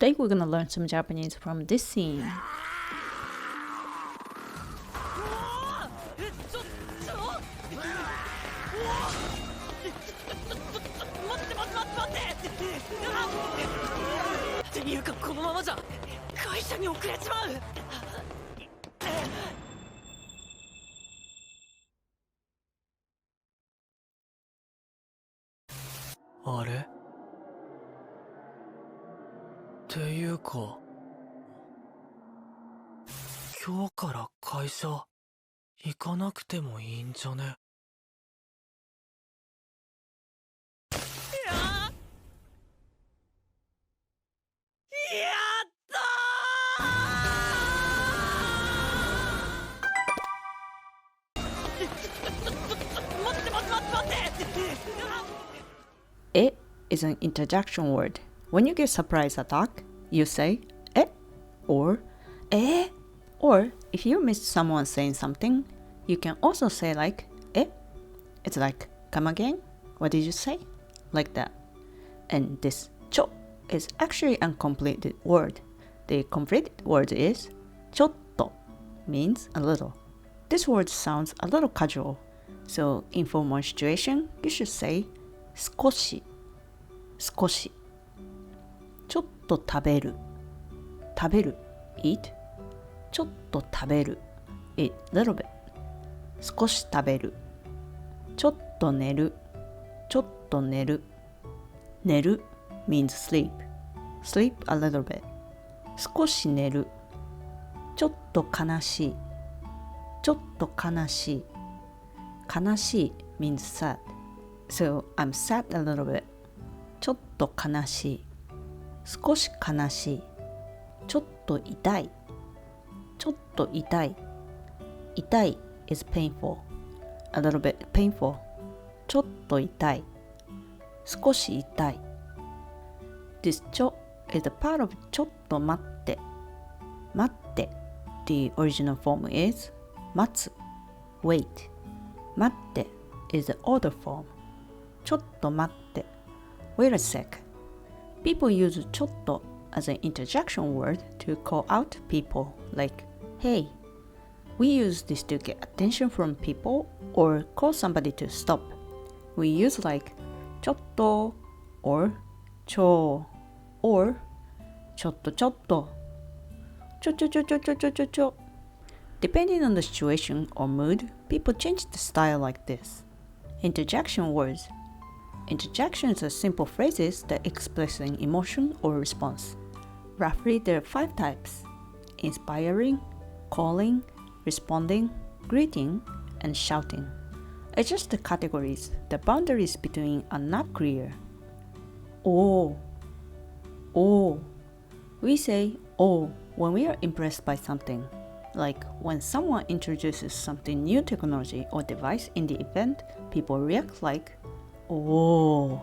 Today we're gonna learn some Japanese from this scene. Are?っていうか、今日から会社行かなくてもいいんじゃね？やったーIt is an interjection word. When you get surprise attack, you say え or え or if you miss someone saying something, you can also say like え It's like come again? What did you say? Like that. And this ちょ is actually an completed word. The completed word is ちょっと means a little. This word sounds a little casual. So in formal situation, you should say 少し少しちょっと食べる eat ちょっと食べる eat little bit 少し食べるちょっと寝る寝る means sleep a little bit 少し寝るちょっと悲しい悲しい means sad so I'm sad a little bit ちょっと悲しい少し悲しいちょっと痛い痛い is painful a little bit painful ちょっと痛い少し痛い This ちょ is a part of ちょっと待ってThe original form is 待つ wait 待って is the order form ちょっと待って Wait a sec People use ちょっと as an interjection word to call out people like, hey. We use this to get attention from people or call somebody to stop. We use like ちょっと or ちょ or ちょっとちょDepending on the situation or mood, people change the style like this. Interjection words.Interjections are simple phrases that express an emotion or response. Roughly, there are 5 types: inspiring, calling, responding, greeting, and shouting. Adjust the categories. The boundaries between are not clear. Oh. We say oh when we are impressed by something. Like when someone introduces something new technology or device in the event, people react like Oh.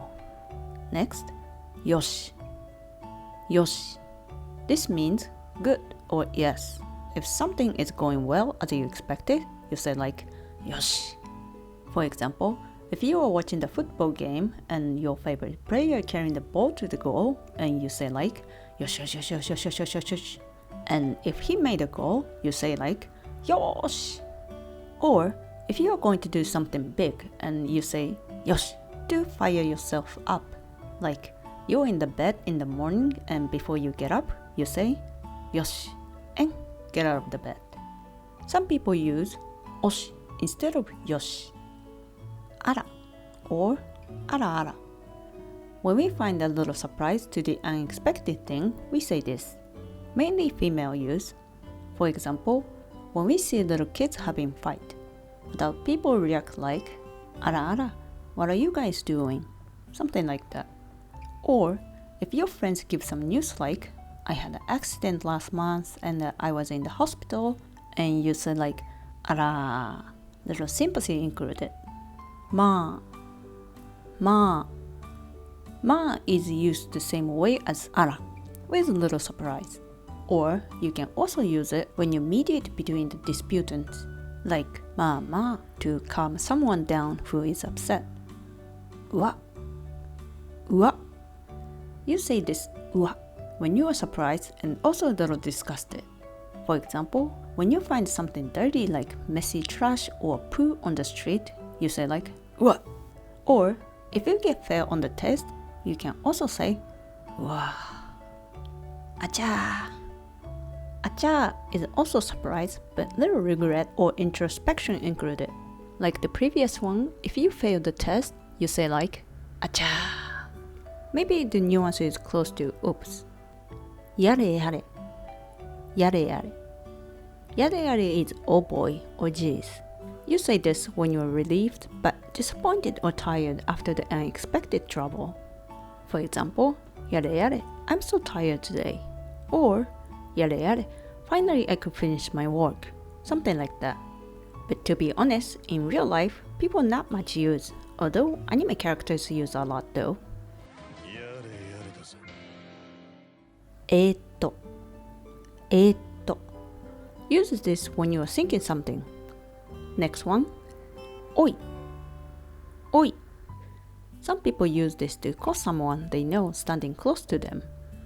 Next, よし This means good or yes. If something is going well as you expected, you say like よし For example, if you are watching the football game and your favorite player carrying the ball to the goal and you say like よし And if he made a goal, you say like よし Or if you are going to do something big and you say よしto fire yourself up. Like you're in the bed in the morning and before you get up, you say よし and get out of the bed. Some people use おし instead of よし あら or あらあら When we find a little surprise to the unexpected thing, we say this. Mainly female use. For example, when we see little kids having fight, adult people react like あらあらWhat are you guys doing? Something like that. Or, if your friends give some news like, I had an accident last month and I was in the hospital, and you say like, あら little sympathy included. まあ is used the same way as あら with a little surprise. Or, you can also use it when you mediate between the disputants, like まあ to calm someone down who is upset. うわ You say this うわ when you are surprised and also a little disgusted. For example, when you find something dirty like messy trash or poo on the street, you say like, "What?" Or if you get fail on the test, you can also say, "Wow." Acha. Acha is also surprise, but little regret or introspection included. Like the previous one, if you fail the test, you say like, "Acha." Maybe the nuance is close to oops. Yare yare. Yare yare. Yare yare is oh boy or geez. You say this when you are relieved but disappointed or tired after the unexpected trouble. For example, yare yare, I'm so tired today. Or, yare yare, finally I could finish my work. Something like that. But to be honest, in real life, people not much use, although anime characters use a lot though. えーっと Use this when you are thinking something. Next one, おい Some people use this to call someone they know standing close to them,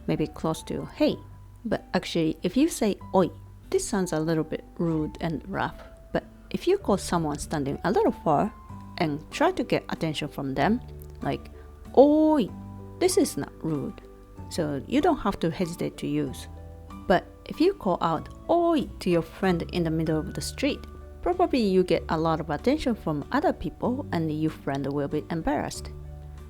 maybe close to hey. But actually, if you say おい, this sounds a little bit rude and rough. But if you call someone standing a little far and try to get attention from them, like おい, this is not rude. So you don't have to hesitate to use. But if you call out おい to your friend in the middle of the street, probably you get a lot of attention from other people and your friend will be embarrassed.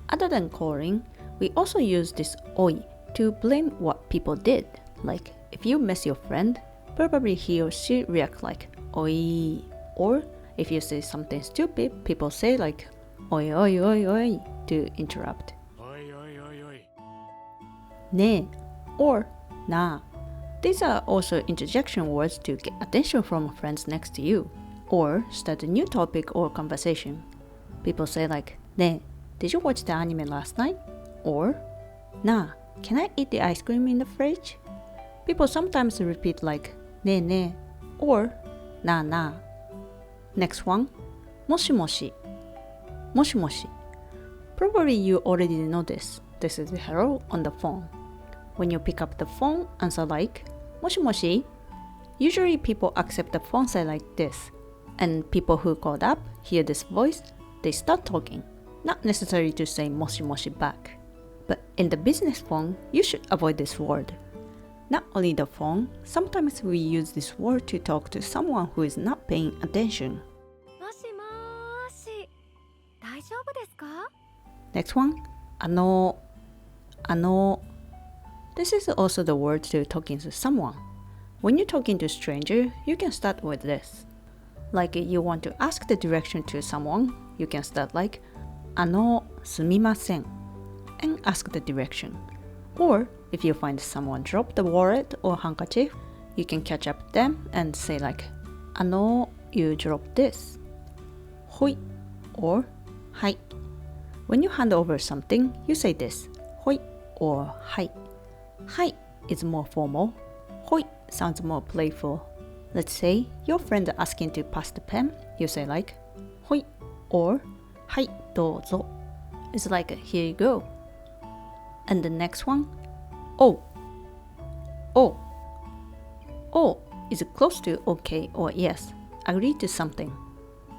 Other than calling, we also use this おい to blame what people did. Like if you miss your friend, probably he or she react like おい. Or if you say something stupid, people say like おいおいおいおい to interrupt. ね or な These are also interjection words to get attention from friends next to you or start a new topic or conversation. People say like ね Did you watch the anime last night? Or な Can I eat the ice cream in the fridge? People sometimes repeat like ねね or なな Next one, もしもし もしもし Probably you already know this. This is hello on the phone. When you pick up the phone, answer like もしもし Usually people accept the phone say like this. And people who called up hear this voice, they start talking. Not necessary to say もしもし back. But in the business phone, you should avoid this word. Not only the phone, sometimes we use this word to talk to someone who is not paying attention. もしもーし、大丈夫ですか? Next one, あの This is also the word to talking to someone. When you're talking to a stranger, you can start with this. Like you want to ask the direction to someone, you can start like すみません and ask the direction. Or if you find someone drop the wallet or handkerchief, you can catch up them and say like you dropped this. ほい or はい When you hand over something, you say this ほい or はい Hai is more formal. Hoi sounds more playful. Let's say your friend asking to pass the pen. You say like hoi or hai douzo. It's like here you go. And the next one, oh. Oh is close to okay or yes. Agree to something.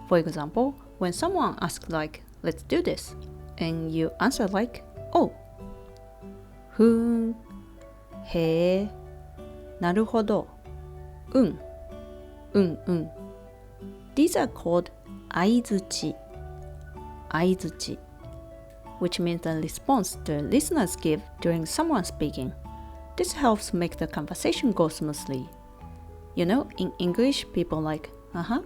For example, when someone asks like let's do this, and you answer like oh. ふーんへえ、なるほど、うん、These are called 相づち which means the response the listeners give during someone speaking. This helps make the conversation go smoothly. You know, in English, people like uh-huh.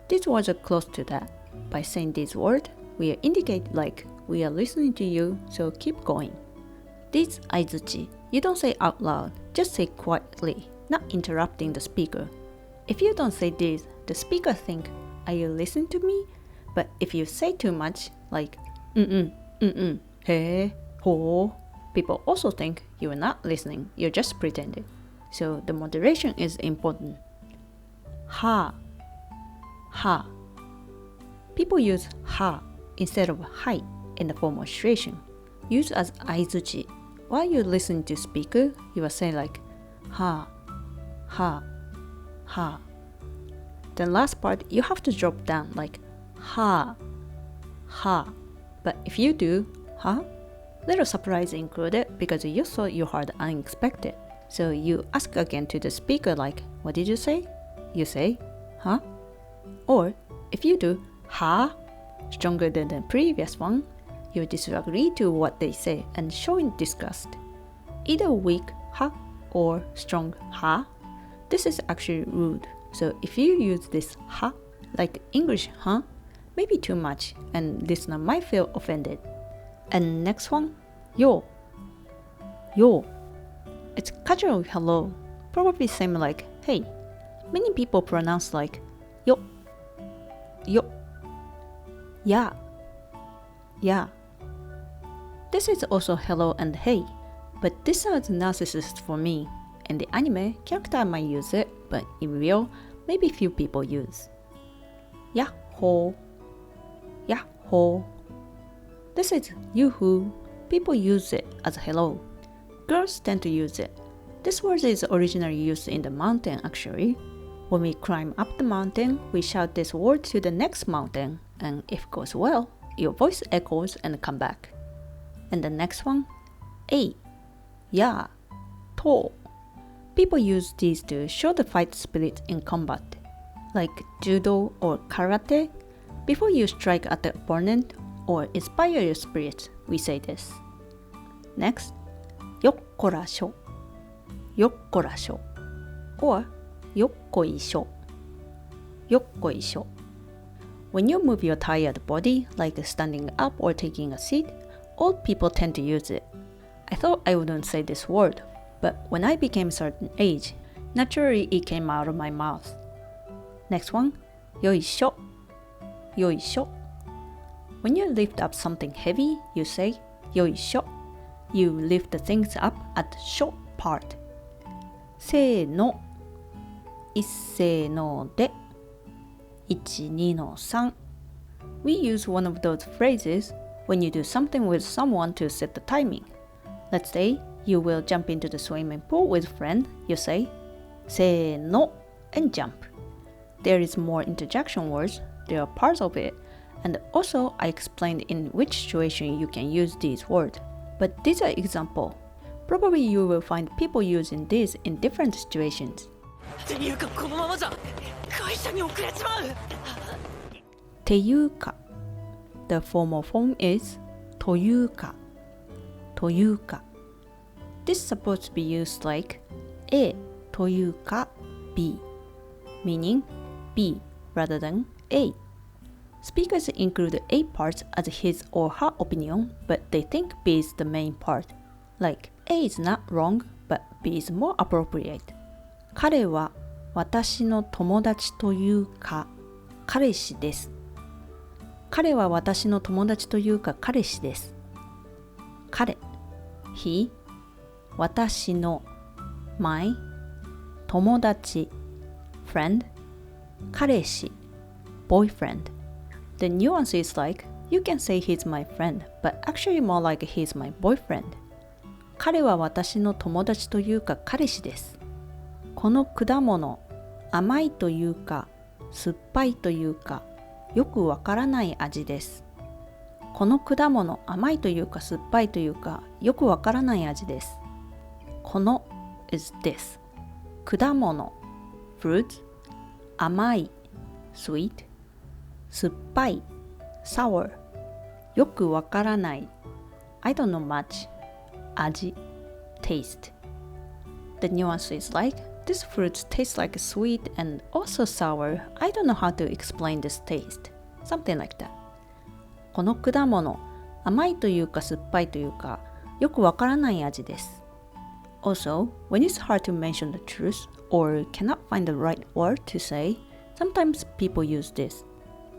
These words are close to that. By saying these words, we indicate like we are listening to you, so keep going. This 相づち you don't say out loud, just say quietly, not interrupting the speaker. If you don't say this, the speaker think, are you listening to me? But if you say too much, like he, ho, people also think you are not listening, you're just pretending. So the moderation is important. Ha. People use ha instead of hai in the formal situation. Use as 相づち while you listen to speaker, you will say like ha, ha, ha. Then last part, you have to drop down like ha, ha. But if you do ha, little surprise included because you thought you heard unexpected. So you ask again to the speaker like, what did you say? You say huh? Or if you do ha, stronger than the previous one, you disagree to what they say and showing disgust. Either weak ha or strong ha, this is actually rude. So if you use this ha, like English huh, maybe too much and listener might feel offended. And next one, yo. Yo. It's casual hello, probably same like hey. Many people pronounce like yo, yo, yeah, yeah. This is also hello and hey, but this sounds narcissist for me. In the anime, character might use it, but in real, maybe few people use. Yahoo, yahoo. This is yoo-hoo. People use it as hello. Girls tend to use it. This word is originally used in the mountain actually. When we climb up the mountain, we shout this word to the next mountain, and if it goes well, your voice echoes and come back. And the next one, ei, ya, to. People use these to show the fight spirit in combat. Like judo or karate, before you strike at the opponent or inspire your spirit, we say this. Next, yokkorasho, yokkorasho, or yokkoisho, yokkoisho. When you move your tired body, like standing up or taking a seat, old people tend to use it. I thought I wouldn't say this word, but when I became a certain age, naturally it came out of my mouth. Next one, yoisho, yoisho. When you lift up something heavy, you say yoisho. You lift the things up at the short part. せーの、いっせーので、1、2の3. We use one of those phrases when you do something with someone to set the timing. Let's say you will jump into the swimming pool with a friend. You say せーの and jump. There is more interjection words. There are parts of it. And also I explained in which situation you can use these words. But these are examples. Probably you will find people using this in different situations. っていうかこのままじゃ会社に遅れちまう。っていうか The formal form is というかというか This is supposed to be used like A というか B meaning B rather than A. Speakers include A parts as his or her opinion, but they think B is the main part. Like, A is not wrong, but B is more appropriate. 彼は私の友達というか彼氏です。彼は私の友達というか彼氏です。彼 He 私の My 友達 Friend 彼氏 Boyfriend The nuance is like, you can say he's my friend, but actually more like he's my boyfriend. 彼は私の友達というか彼氏です。この果物、甘いというか、酸っぱいというか、よくわからない味です。この果物、甘いというか酸っぱいというか、よくわからない味です。この is this. 果物、fruits, 甘い、sweet, 酸っぱい sour よくわからない I don't know much 味 taste The nuance is like this fruit tastes like sweet and also sour I don't know how to explain this taste something like that この果物甘いというか酸っぱいというかよくわからない味です Also, when it's hard to mention the truth or cannot find the right word to say sometimes people use this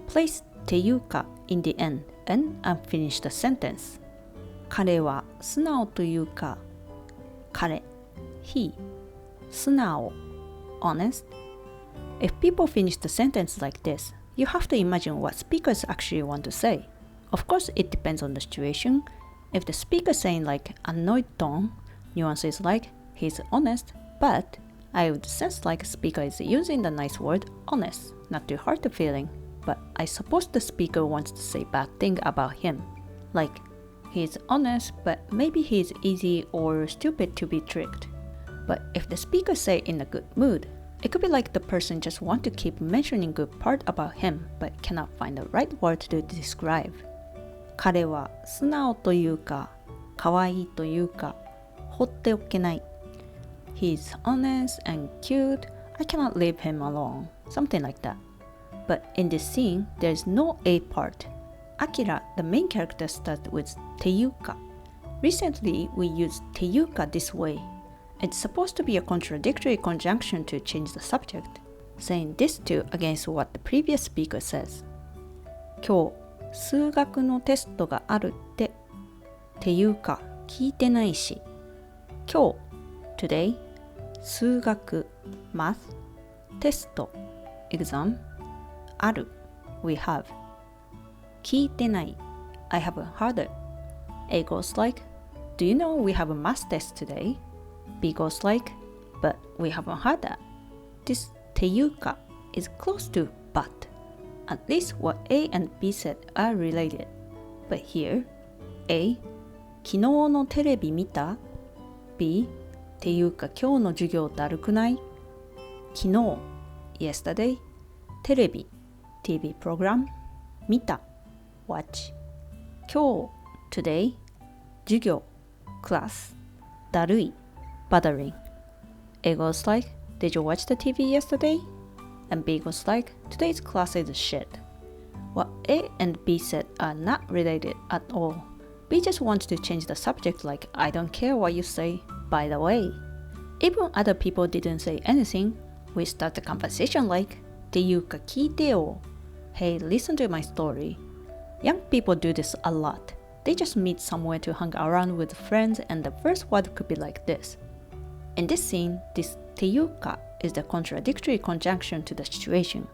Place っていうか in the end and unfinish the sentence. 彼は素直というか彼 he 素直 honest. If people finish the sentence like this, you have to imagine what speakers actually want to say. Of course, it depends on the situation. If the speaker saying like annoyed tone, nuance is like he's honest, but I would sense like speaker is using the nice word honest, not too hard to feeling, but I suppose the speaker wants to say bad thing about him. Like, he's honest, but maybe he's easy or stupid to be tricked. But if the speaker say in a good mood, it could be like the person just want to keep mentioning good part about him, but cannot find the right word to describe. 彼は素直というか、可愛いというか、放っておけない。He's honest and cute. I cannot leave him alone. Something like that. But in this scene, there's no A part. Akira, the main character, starts with tteiuka. Recently, we used tteiuka this way. It's supposed to be a contradictory conjunction to change the subject, saying this too against what the previous speaker says. 今日、数学のテストがあるって。っていうか、聞いてないし。今日、today, 数学、math, テスト、exam, ある、we have. 聞いてない、I haven't heard it. A goes like, do you know we have a math test today? B goes like, but we haven't heard that. This tteiuka is close to but. At least what A and B said are related. But here, A, 昨日のテレビ見た? B, っていうか今日の授業だるくない? 昨日, yesterday, テレビ, TV program, 見た, watch. 今日, today, 授業, class, だるい, bothering. A goes like, did you watch the TV yesterday? And B goes like, today's class is shit. What A and B said are not related at all. B just wants to change the subject like, I don't care what you say, by the way. Even other people didn't say anything, we start the conversation like, っていうか聞いてよ. Hey, listen to my story. Young people do this a lot. They just meet somewhere to hang around with friends and the first word could be like this. In this scene, this tteiuka is the contradictory conjunction to the situation.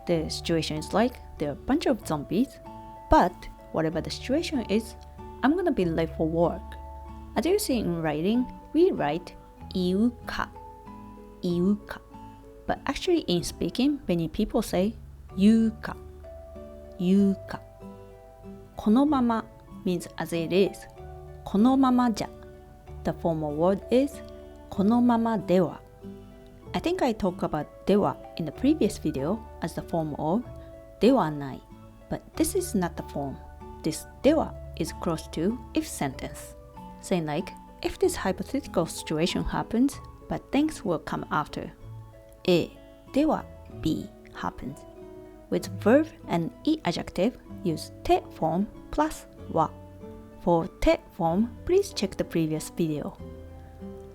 The situation is like there are a bunch of zombies, but whatever the situation is, I'm gonna be late for work. As you see in writing, we write iuka, iuka. But actually in speaking, many people say yuka, yuka. このまま means as it is. このままじゃ. The formal word is このままでは. I think I talked about dewa in the previous video as the form of ではない, but this is not the form. This dewa is close to if sentence, saying like, if this hypothetical situation happens, but things will come after. A, では B happens. With verb and e adjective, use て form plus は. For て form, please check the previous video.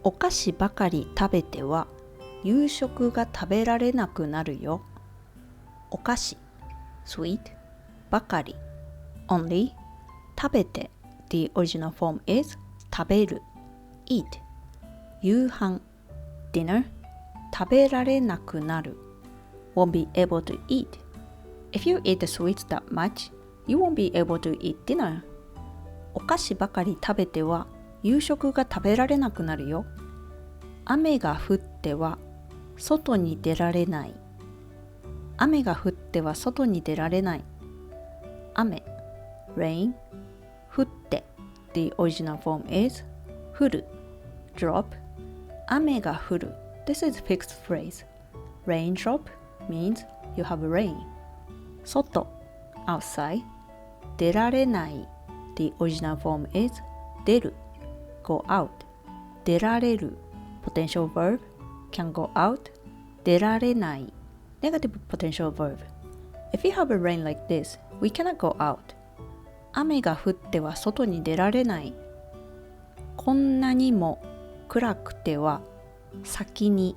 お菓子ばかり食べては夕食が食べられなくなるよ。お菓子 sweet ばかり only 食べて the original form is 食べる eat 夕飯 dinner 食べられなくなる won't be able to eat. If you eat the sweets that much, you won't be able to eat dinner. お菓子ばかり食べては夕食が食べられなくなるよ。雨が降っては外に出られない。雨が降っては外に出られない。雨 rain 降って the original form is 降る drop 雨が降る This is fixed phrase. Rain drop means you have rain. 外 outside 出られない The original form is 出る go out 出られる potential verb can go out 出られない negative potential verb. If you have a rain like this, we cannot go out. 雨が降っては外に出られない。こんなにも暗くては先に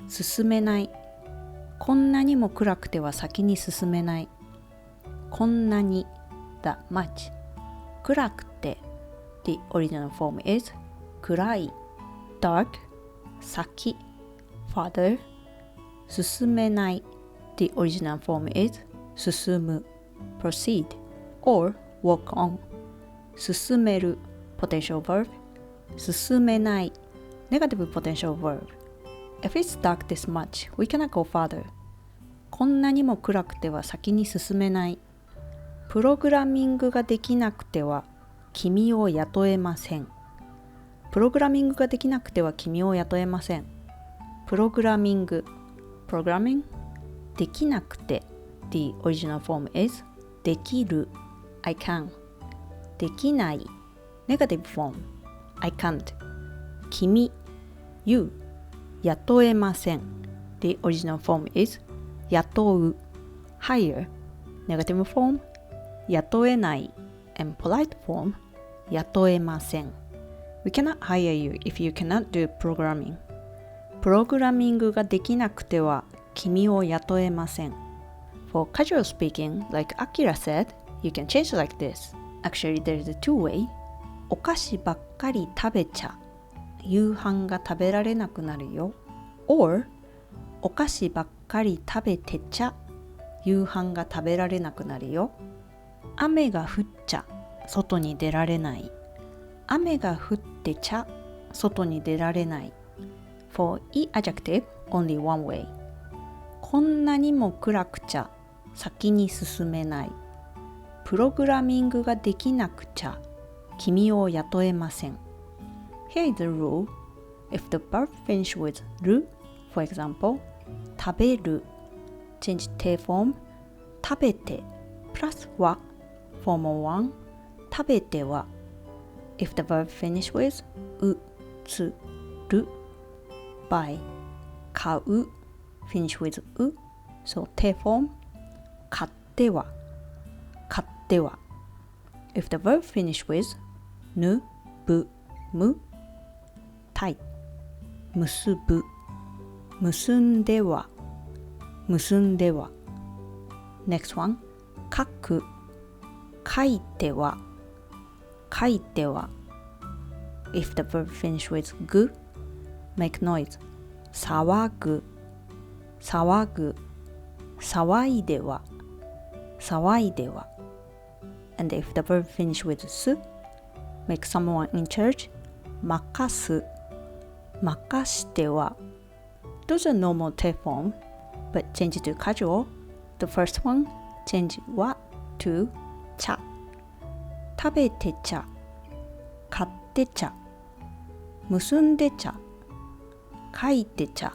進めない。こんなにも暗くては先に進めない。こんなに that much 暗くて The original form is 暗い dark 先 farther 進めない The original form is 進む proceed or walk on 進める potential verb 進めない negative potential verb If it's dark this much, we cannot go farther こんなにも暗くては先に進めないプログラミングができなくては君を雇えませんプログラミングができなくては君を雇えませんプログラミング programming できなくて The original form is できる I can できない Negative form I can't 君 You 雇えません The original form is 雇う Hire Negative form 雇えない and polite form 雇えません We cannot hire you if you cannot do programming プログラミングができなくては君を雇えません For casual speaking, like Akira said, you can change like this. Actually, there's a two-way. お菓子ばっかり食べちゃ夕飯が食べられなくなるよ Or お菓子ばっかり食べてちゃ夕飯が食べられなくなるよ雨が降っちゃ外に出られない雨が降ってちゃ外に出られない For e adjective, only one way こんなにも暗くちゃ先に進めないプログラミングができなくちゃ君を雇えません Here is the rule If the verb finish with る For example 食べる Change te form 食べて plus は Formal one 食べては If the verb finish with うつる buy 買う finish with う So te form 買っては買っては If the verb finish with ぬぶむたい結ぶ結んでは結んでは Next one 書く書いては書いては If the verb finish with ぐ make noise 騒ぐ騒ぐ騒いでは騒いでは And if the verb finish with す make someone in charge 任す任しては Those are normal te form but change it to casual The first one change は to ちゃ食べてちゃ買ってちゃ結んでちゃ書いてちゃ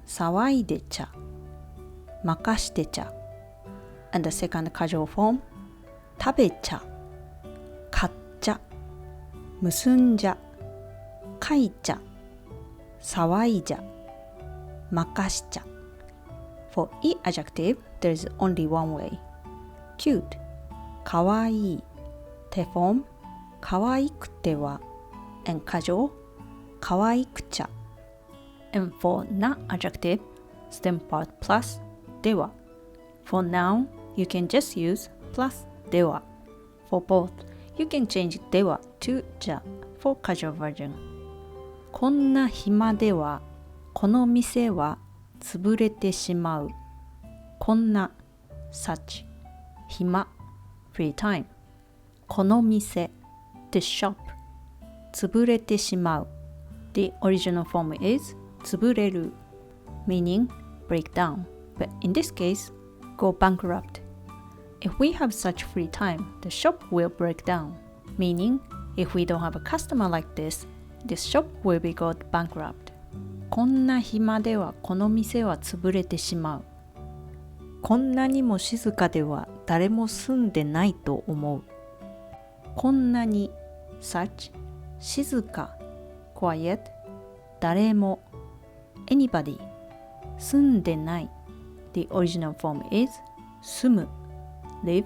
騒いでちゃ任してちゃ And the second casual form 食べちゃ買っちゃ結んじゃ書いちゃ騒いじゃ任しちゃ For each adjective, there is only one way. Cute かわいい te form かわいくては and casual かわいくちゃ And for not adjective, stem part plus dewa. For noun, you can just use plus dewa. For both, you can change dewa to ja for casual version. こんな暇ではこの店は潰れてしまう。こんな such 暇 free time この店 the shop 潰れてしまう The original form is 潰れる meaning break down but in this case go bankrupt If we have such free time the shop will break down meaning if we don't have a customer like this this shop will be got bankrupt こんな暇ではこの店は潰れてしまうこんなにも静かでは誰も住んでないと思うこんなに such 静か quiet 誰も anybody 住んでない The original form is 住む live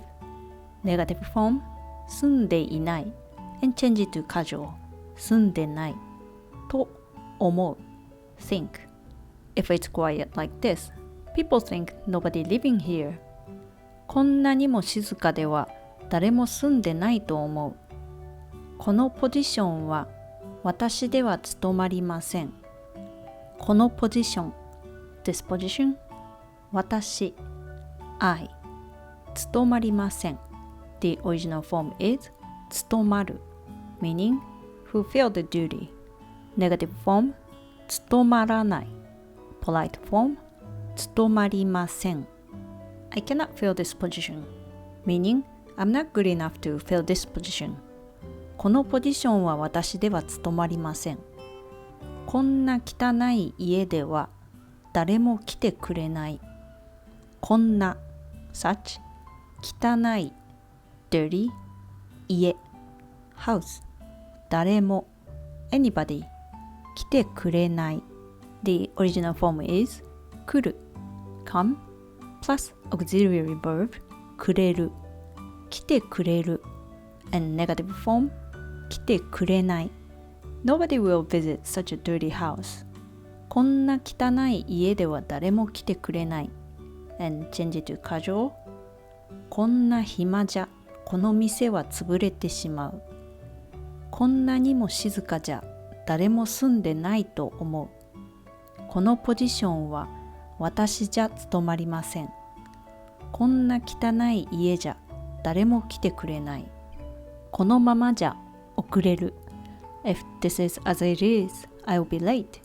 negative form 住んでいない and change it to casual 住んでないと思う think If it's quiet like this People think nobody living here こんなにも静かでは誰も住んでないと思うこのポジションは私では務まりませんこのポジション This position 私 I 務まりません The original form is 務まる meaning fulfill the duty. Negative form 務まらない Polite form 務まりません I cannot fill this position, meaning I'm not good enough to fill this position. このポジションは私では務まりません。こんな汚い家では誰も来てくれない。こんな such 汚い dirty 家 house 誰も anybody 来てくれない。The original form is 来る come plus auxiliary verb くれる来てくれる and negative form 来てくれない Nobody will visit such a dirty house こんな汚い家では誰も来てくれない and change it to casual こんな暇じゃこの店は潰れてしまうこんなにも静かじゃ誰も住んでないと思うこのポジションは私じゃ務まりませんこんな汚い家じゃ誰も来てくれないこのままじゃ遅れる If this is as it is, I'll be late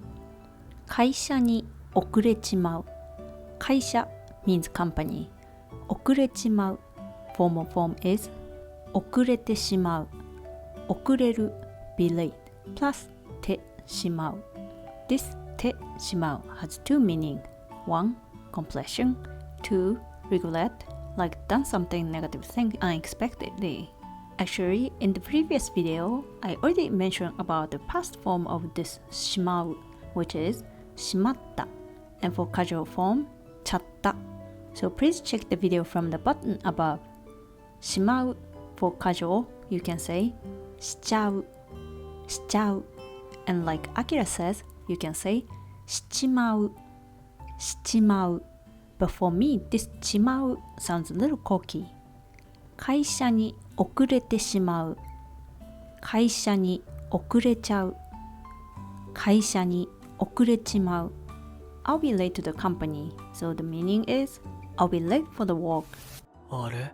会社に遅れちまう会社 means company 遅れちまう Formal form is 遅れてしまう遅れる be late plus てしまう This てしまう has two meaning 1. Completion 2. Regret like done something negative thing unexpectedly Actually, in the previous video, I already mentioned about the past form of this しまう which is しまった and for casual form ちゃった So please check the video from the button above しまう for casual, you can say しちゃうしちゃう and like Akira says, you can say しちまうしちまう But for me, this ちまう sounds a little cocky 会社に遅れてしまう会社に遅れちゃう会社に遅れちまう I'll be late to the company, so the meaning is I'll be late for the work あれ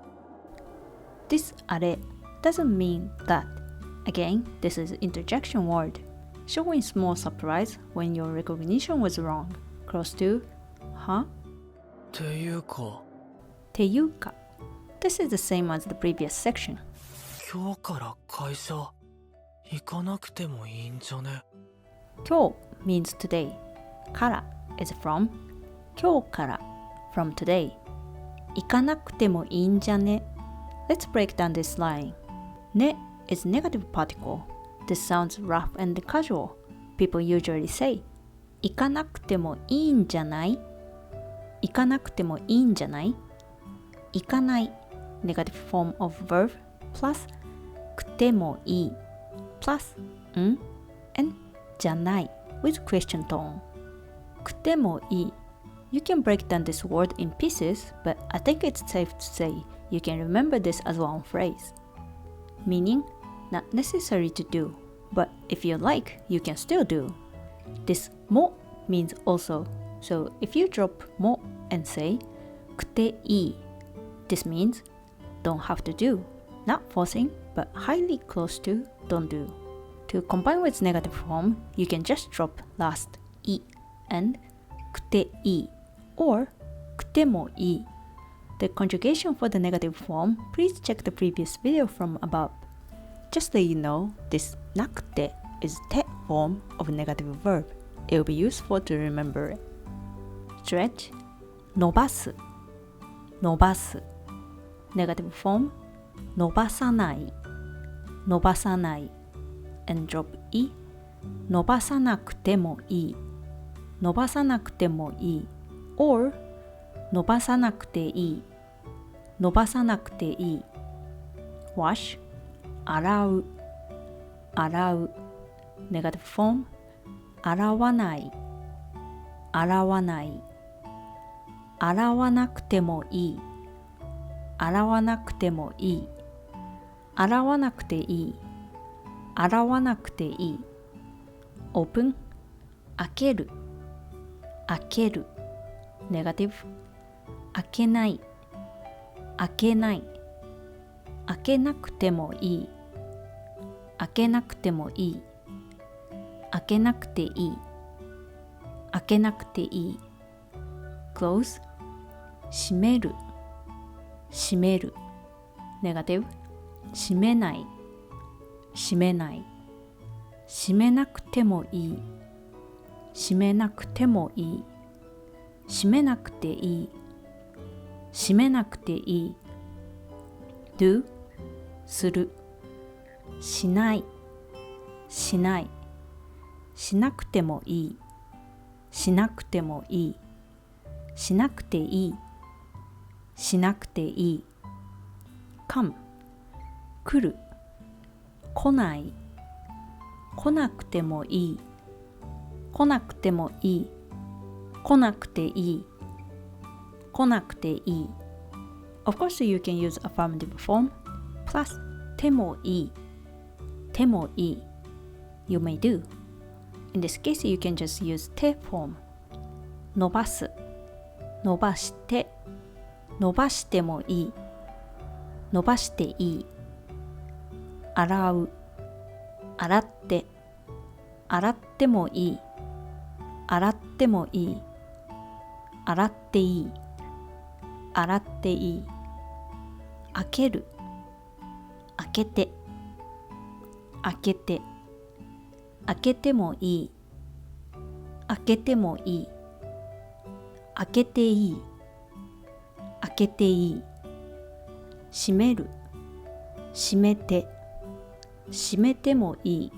This あれ doesn't mean that Again, this is interjection word showing small surprise when your recognition was wrong Close to, huh? っていうかっていうか This is the same as the previous section 今日から会社行かなくてもいいんじゃね今日 means today から is from 今日から from today 行かなくてもいいんじゃね Let's break down this line ね is negative particle This sounds rough and casual People usually say 行かなくてもいいんじゃない行かなくてもいいんじゃない行かない negative form of verb plus くてもいい plus ん and じゃない with question tone くてもいい You can break down this word in pieces, but I think it's safe to say you can remember this as one phrase. Meaning, not necessary to do, but if you like, you can still do. This も means also, so if you drop も and say くていい This means don't have to do, not forcing, but highly close to don't do. To combine with negative form, you can just drop last い and くていい or くてもいい The conjugation for the negative form, please check the previous video from above. Just so you know, this なくて is て form of a negative verb. It will be useful to remember it. Stretch 伸ばす伸ばす Negative form 伸ばさない伸ばさない and drop い伸ばさなくてもいい伸ばさなくてもいい or 伸ばさなくていい伸ばさなくていい wash 洗う洗う Negative form 洗わない洗わない洗わなくてもいい洗わなくてもいい洗わなくていい洗わなくていい Open 開ける開ける Negative 開けない開けない開けなくてもいい開けなくてもいい。開けなくていい。開けなくていい。close 閉める。閉める。ネガティブ閉めない。閉めない。閉めなくてもいい。閉めなくてもいい。閉めなくていい。閉めなくていい。do する。しない。しない。しなくてもいい。しなくてもいい。しなくていい。しなくていい。come 来る。来ない。来なくてもいい。来なくてもいい。来なくていい。来なくていい。Of course, you can use affirmative form plus てもいい。てもいい。You may do. In this case, you can just use て form. 伸ばす。伸ばして。伸ばしてもいい。伸ばしていい。洗う。洗って。洗ってもいい。洗ってもいい。洗っていい。洗っていい。開ける。開けて。開けて。開けてもいい。開けてもいい。開けていい。開けていい。閉める。閉めて。閉めてもいい。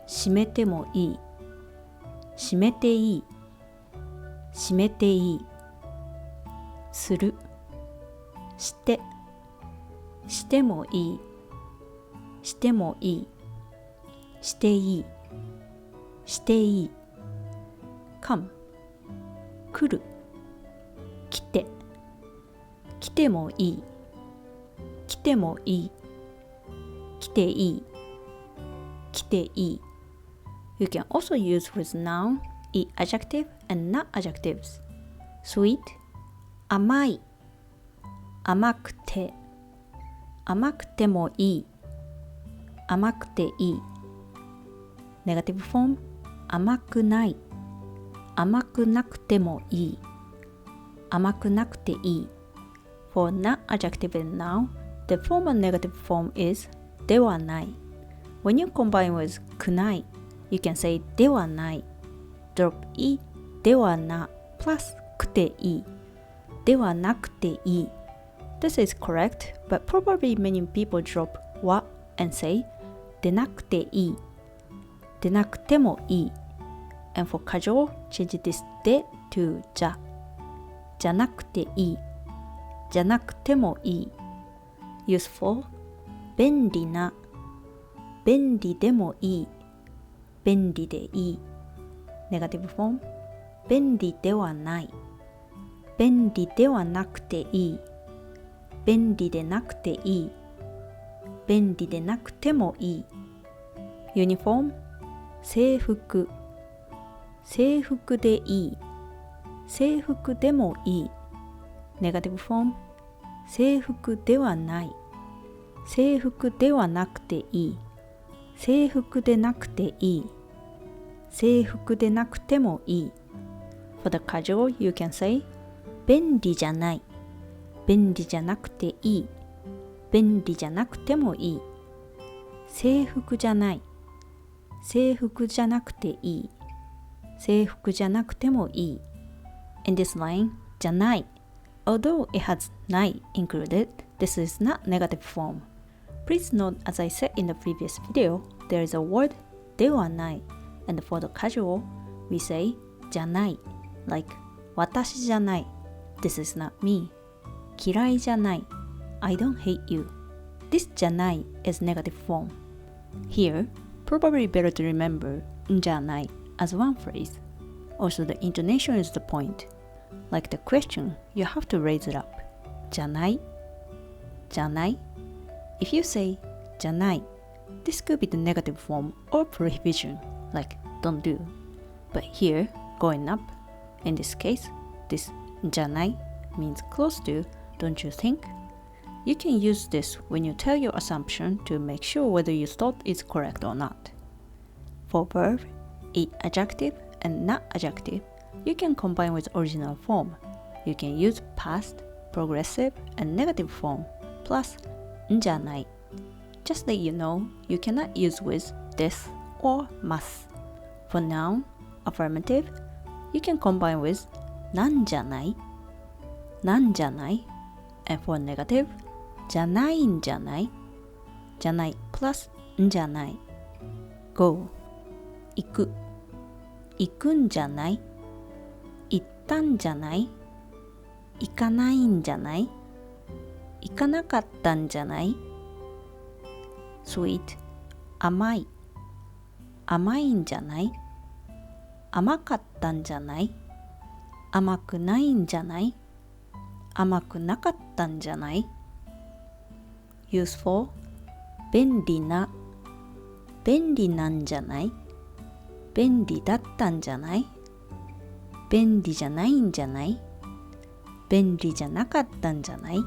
閉めてもいい。閉めていい。閉めていい。する。して。してもいい。してもいい。していい。していい。come 来る。来て。来てもいい。来てもいい。来ていい。来ていい。You can also use with noun, i adjective and not adjectives. Sweet 甘い。甘くて。甘くてもいい。甘くていい。Negative form 甘くない。甘くなくてもいい。甘くなくていい。For not adjective and noun, the formal negative form is ではない。When you combine with くない、you can say ではない。drop いではな plus くていい。ではなくていい。This is correct, but probably many people drop は and say でなくていい。でなくてもいい。And for casual, change this で to じゃ。じゃなくていい。じゃなくてもいい。Useful 便利な。便利でもいい。便利でいい。Negative form 便利ではない。便利ではなくていい。便利でなくていい。便利でなくてもいい。Uniform 制服。制服でいい。制服でもいい。Negative form 制服ではない。制服ではなくていい。制服でなくていい。制服でなくてもいい。For the casual, you can say 便利じゃない。便利じゃなくていい。便利じゃなくてもいい。制服じゃない。制服じゃなくていい。制服じゃなくてもいい。In this line, じゃない。Although it has ない included, this is not negative form. Please note, as I said in the previous video, there is a word ではない。And for the casual, we say じゃない。Like 私じゃない。This is not me. 嫌いじゃない。I don't hate you. This じゃない is negative form. Here, probably better to remember んじゃない as one phrase. Also, the intonation is the point. Like the question, you have to raise it up. じゃない。じゃない。If you say じゃない, this could be the negative form or prohibition, like don't do. But here, going up, in this case, this じゃない means close to don't you think? You can use this when you tell your assumption to make sure whether your thought is correct or not. For verb, adjective, and not adjective, you can combine with original form. You can use past, progressive, and negative form, plus んじゃない. Just let you know, you cannot use with this or must. For noun, affirmative, you can combine with なんじゃない, なんじゃない, and for negative, じゃないんじゃない, じゃない plus んじゃない. Go, 行く, 行くんじゃない, 行ったんじゃない、行かないんじゃない、行かなかったんじゃない。 Sweet, 甘い、甘いんじゃない、甘かったんじゃない、甘くないんじゃない、甘くなかったんじゃない。 Useful, 便利な、便利なんじゃない、便利だったんじゃない、便利じゃないんじゃない、便利じゃなかったんじゃない。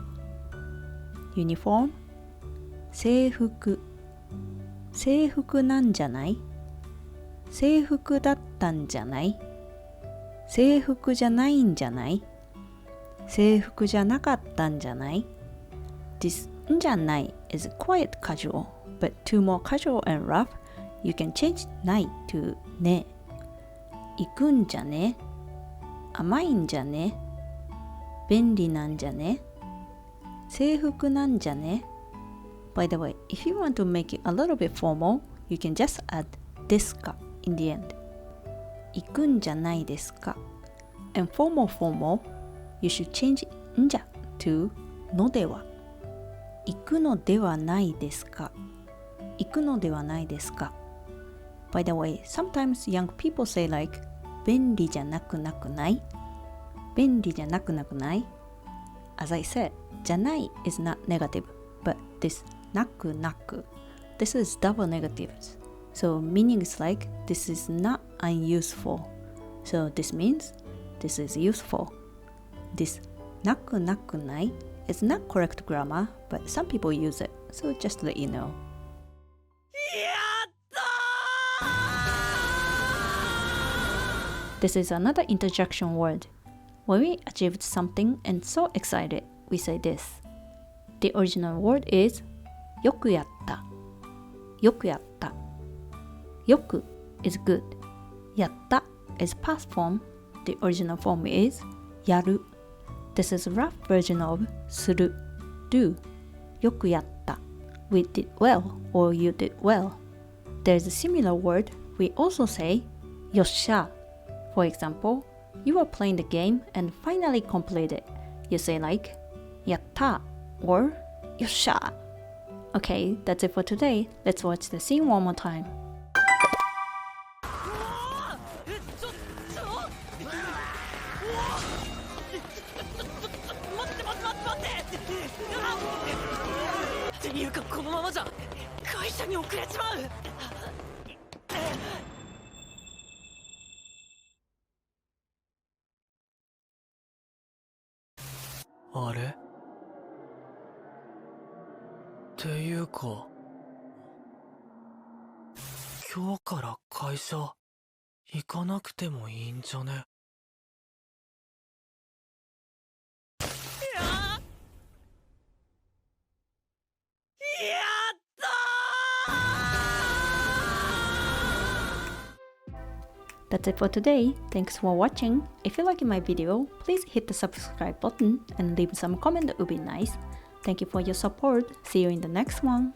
Uniform, 制服、制服なんじゃない、制服だったんじゃない、制服じゃないんじゃない、制服じゃなかったんじゃない。 This んじゃない is quite casual, but to more casual and rough, you can change ない to ね。行くんじゃね、甘いんじゃね、便利なんじゃね、制服なんじゃね。 By the way, if you want to make it a little bit formal, you can just add ですか in the end. 行くんじゃないですか. And for more formal, you should change んじゃ to のでは。行くのではないですか。行くのではないですか。 By the way, sometimes young people say like 便利じゃなくなくない、便利じゃなくなくない。 As I said, じゃない is not negative, but this なくなく, this is double negatives. So meaning is like this is not unuseful. So this means this is useful. This なくなくない is not correct grammar, but some people use it. So just to let you know. This is another interjection word. When we achieved something and so excited, we say this. The original word is よくやった。よくやった。よく is good. やった is past form. The original form is やる. This is a rough version of する do. よくやった We did well or you did well. There's a similar word we also say よっしゃ. For example, you are playing the game and finally completed. You say like やった or よっしゃ. Okay, that's it for today. Let's watch the scene one more time. っていうかこのままじゃ会社に遅れちまう。あれっていうか今日から会社行かなくてもいいんじゃね。That's it for today. Thanks for watching. If you liked my video, please hit the subscribe button and leave some comment that would be nice. Thank you for your support. See you in the next one.